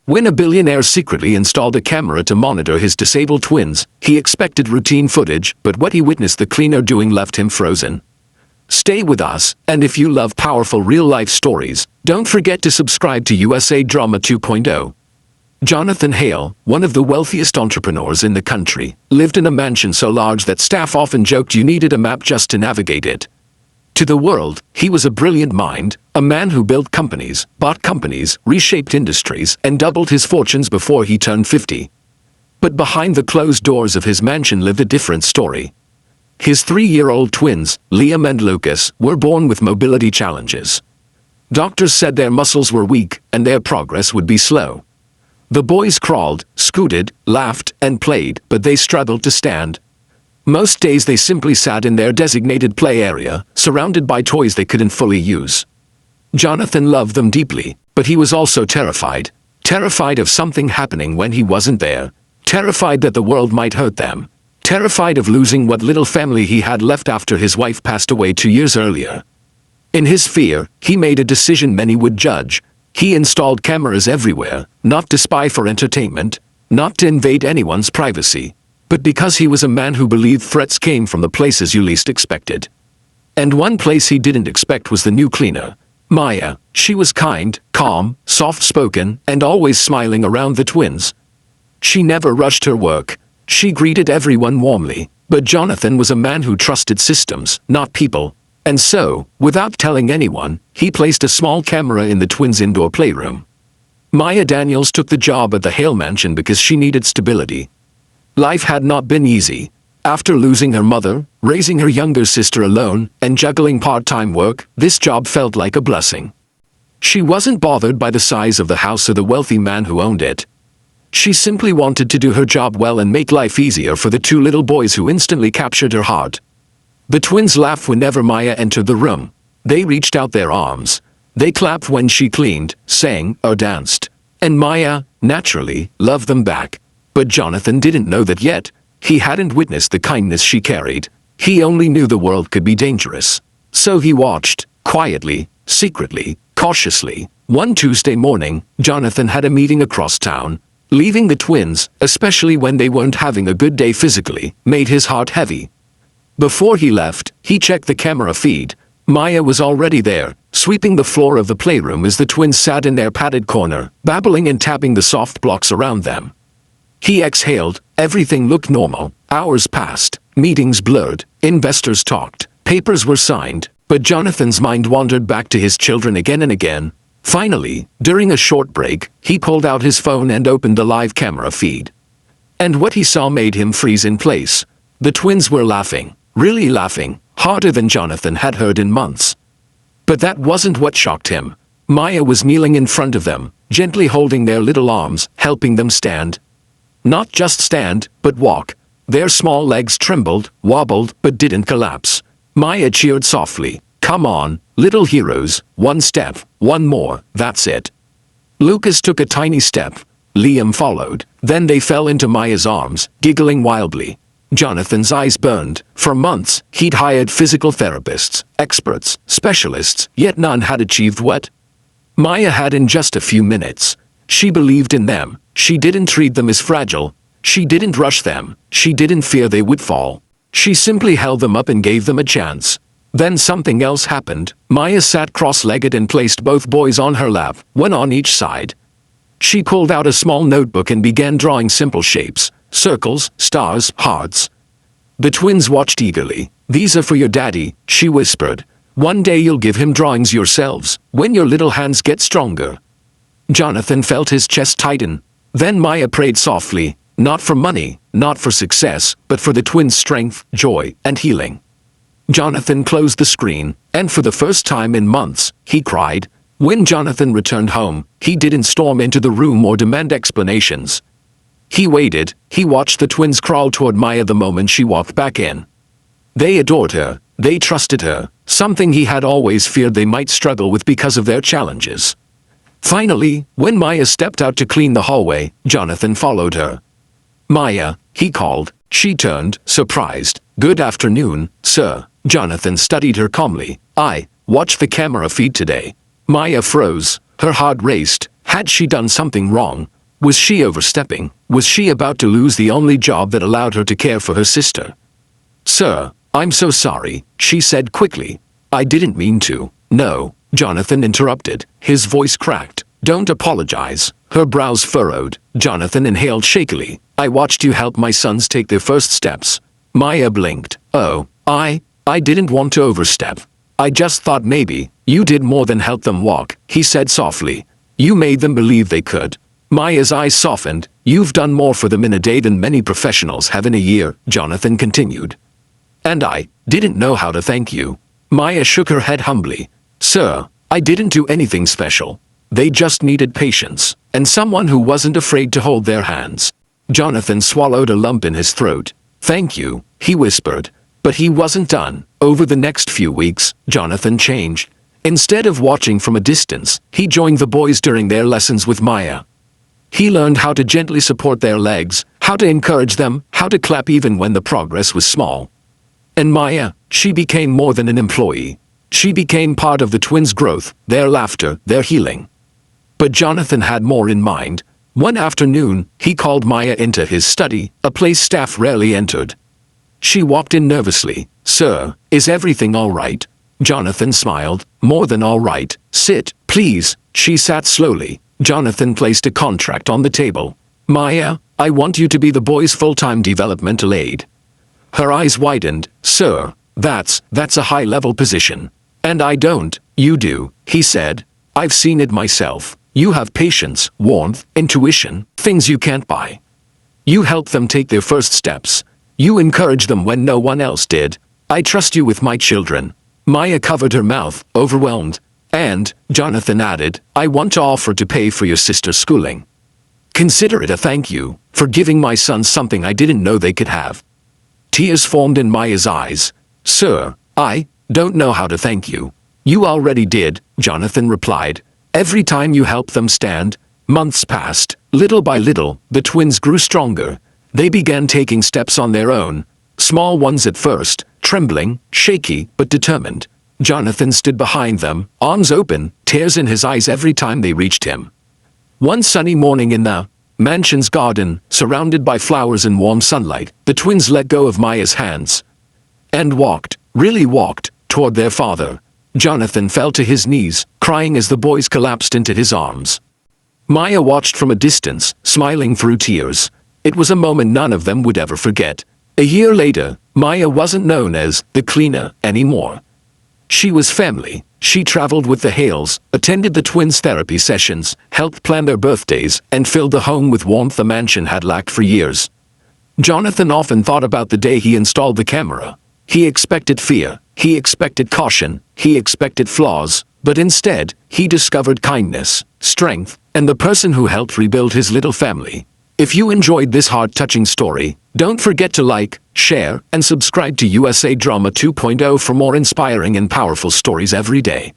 When a billionaire secretly installed a camera to monitor his disabled twins, he expected routine footage, but what he witnessed the cleaner doing left him frozen. Stay with us, and if you love powerful real-life stories, don't forget to subscribe to USA Drama 2.0. Jonathan Hale, one of the wealthiest entrepreneurs in the country, lived in a mansion so large that staff often joked you needed a map just to navigate it. To the world, he was a brilliant mind, a man who built companies, bought companies, reshaped industries, and doubled his fortunes before he turned 50. But behind the closed doors of his mansion lived a different story. His 3-year-old twins, Liam and Lucas, were born with mobility challenges. Doctors said their muscles were weak and their progress would be slow. The boys crawled, scooted, laughed, and played, but they struggled to stand. Most days they simply sat in their designated play area, surrounded by toys they couldn't fully use. Jonathan loved them deeply, but he was also terrified. Terrified of something happening when he wasn't there. Terrified that the world might hurt them. Terrified of losing what little family he had left after his wife passed away 2 years earlier. In his fear, he made a decision many would judge. He installed cameras everywhere, not to spy for entertainment, not to invade anyone's privacy, but because he was a man who believed threats came from the places you least expected. And one place he didn't expect was the new cleaner, Maya. She was kind, calm, soft-spoken, and always smiling around the twins. She never rushed her work. She greeted everyone warmly, but Jonathan was a man who trusted systems, not people. And so, without telling anyone, he placed a small camera in the twins' indoor playroom. Maya Daniels took the job at the Hale Mansion because she needed stability. Life had not been easy. After losing her mother, raising her younger sister alone, and juggling part-time work, this job felt like a blessing. She wasn't bothered by the size of the house or the wealthy man who owned it. She simply wanted to do her job well and make life easier for the 2 little boys who instantly captured her heart. The twins laughed whenever Maya entered the room. They reached out their arms. They clapped when she cleaned, sang, or danced. And Maya, naturally, loved them back. But Jonathan didn't know that yet. He hadn't witnessed the kindness she carried. He only knew the world could be dangerous. So he watched, quietly, secretly, cautiously. One Tuesday morning, Jonathan had a meeting across town. Leaving the twins, especially when they weren't having a good day physically, made his heart heavy. Before he left, he checked the camera feed. Maya was already there, sweeping the floor of the playroom as the twins sat in their padded corner, babbling and tapping the soft blocks around them. He exhaled. Everything looked normal. Hours passed. Meetings blurred. Investors talked. Papers were signed. But Jonathan's mind wandered back to his children again and again. Finally, during a short break, he pulled out his phone and opened the live camera feed. And what he saw made him freeze in place. The twins were laughing. Really laughing, harder than Jonathan had heard in months. But that wasn't what shocked him. Maya was kneeling in front of them, gently holding their little arms, helping them stand. Not just stand, but walk. Their small legs trembled, wobbled, but didn't collapse. Maya cheered softly. Come on, little heroes, 1 step, 1 more, that's it. Lucas took a tiny step. Liam followed. Then they fell into Maya's arms, giggling wildly. Jonathan's eyes burned. For months, he'd hired physical therapists, experts, specialists, yet none had achieved what Maya had in just a few minutes. She believed in them. She didn't treat them as fragile. She didn't rush them. She didn't fear they would fall. She simply held them up and gave them a chance. Then something else happened. Maya sat cross-legged and placed both boys on her lap, one on each side. She pulled out a small notebook and began drawing simple shapes. Circles, stars, hearts. The twins watched eagerly. These are for your daddy, she whispered. One day you'll give him drawings yourselves, when your little hands get stronger. Jonathan felt his chest tighten. Then Maya prayed softly, not for money, not for success, but for the twins' strength, joy, and healing. Jonathan closed the screen, and for the first time in months, he cried. When Jonathan returned home, he didn't storm into the room or demand explanations. He waited. He watched the twins crawl toward Maya the moment she walked back in. They adored her. They trusted her, something he had always feared they might struggle with because of their challenges. Finally, when Maya stepped out to clean the hallway, Jonathan followed her. Maya, he called. She turned, surprised. Good afternoon, sir. Jonathan studied her calmly. I watched the camera feed today. Maya froze. Her heart raced. Had she done something wrong? Was she overstepping? Was she about to lose the only job that allowed her to care for her sister? "Sir, I'm so sorry," she said quickly. "I didn't mean to." "No," Jonathan interrupted, his voice cracked. "Don't apologize." Her brows furrowed. Jonathan inhaled shakily. "I watched you help my sons take their first steps." Maya blinked. "Oh, I didn't want to overstep. I just thought maybe you did more than help them walk," he said softly. "You made them believe they could." Maya's eyes softened. "You've done more for them in a day than many professionals have in a year," Jonathan continued. "And I didn't know how to thank you." Maya shook her head humbly. "Sir, I didn't do anything special. They just needed patience, and someone who wasn't afraid to hold their hands." Jonathan swallowed a lump in his throat. "Thank you," he whispered. But he wasn't done. Over the next few weeks, Jonathan changed. Instead of watching from a distance, he joined the boys during their lessons with Maya. He learned how to gently support their legs, how to encourage them, how to clap even when the progress was small. And Maya, she became more than an employee. She became part of the twins' growth, their laughter, their healing. But Jonathan had more in mind. One afternoon, he called Maya into his study, a place staff rarely entered. She walked in nervously. "Sir, is everything all right?" Jonathan smiled. "More than all right. Sit, please." She sat slowly. Jonathan placed a contract on the table. "Maya, I want you to be the boys' full-time developmental aide." Her eyes widened. "Sir, that's a high-level position." "And I don't, you do," he said. "I've seen it myself. You have patience, warmth, intuition, things you can't buy. You help them take their first steps. You encourage them when no one else did. I trust you with my children." Maya covered her mouth, overwhelmed. "And," Jonathan added, "I want to offer to pay for your sister's schooling. Consider it a thank you for giving my sons something I didn't know they could have." Tears formed in Maya's eyes. "Sir, I don't know how to thank you." "You already did," Jonathan replied. "Every time you helped them stand." Months passed. Little by little, the twins grew stronger. They began taking steps on their own. Small ones at first, trembling, shaky, but determined. Jonathan stood behind them, arms open, tears in his eyes every time they reached him. One sunny morning in the mansion's garden, surrounded by flowers and warm sunlight, the twins let go of Maya's hands and walked, really walked, toward their father. Jonathan fell to his knees, crying as the boys collapsed into his arms. Maya watched from a distance, smiling through tears. It was a moment none of them would ever forget. A year later, Maya wasn't known as the cleaner anymore. She was family. She traveled with the Hales, attended the twins' therapy sessions, helped plan their birthdays, and filled the home with warmth the mansion had lacked for years. Jonathan often thought about the day he installed the camera. He expected fear, he expected caution, he expected flaws, but instead, he discovered kindness, strength, and the person who helped rebuild his little family. If you enjoyed this heart-touching story, don't forget to like, share, and subscribe to USA Drama 2.0 for more inspiring and powerful stories every day.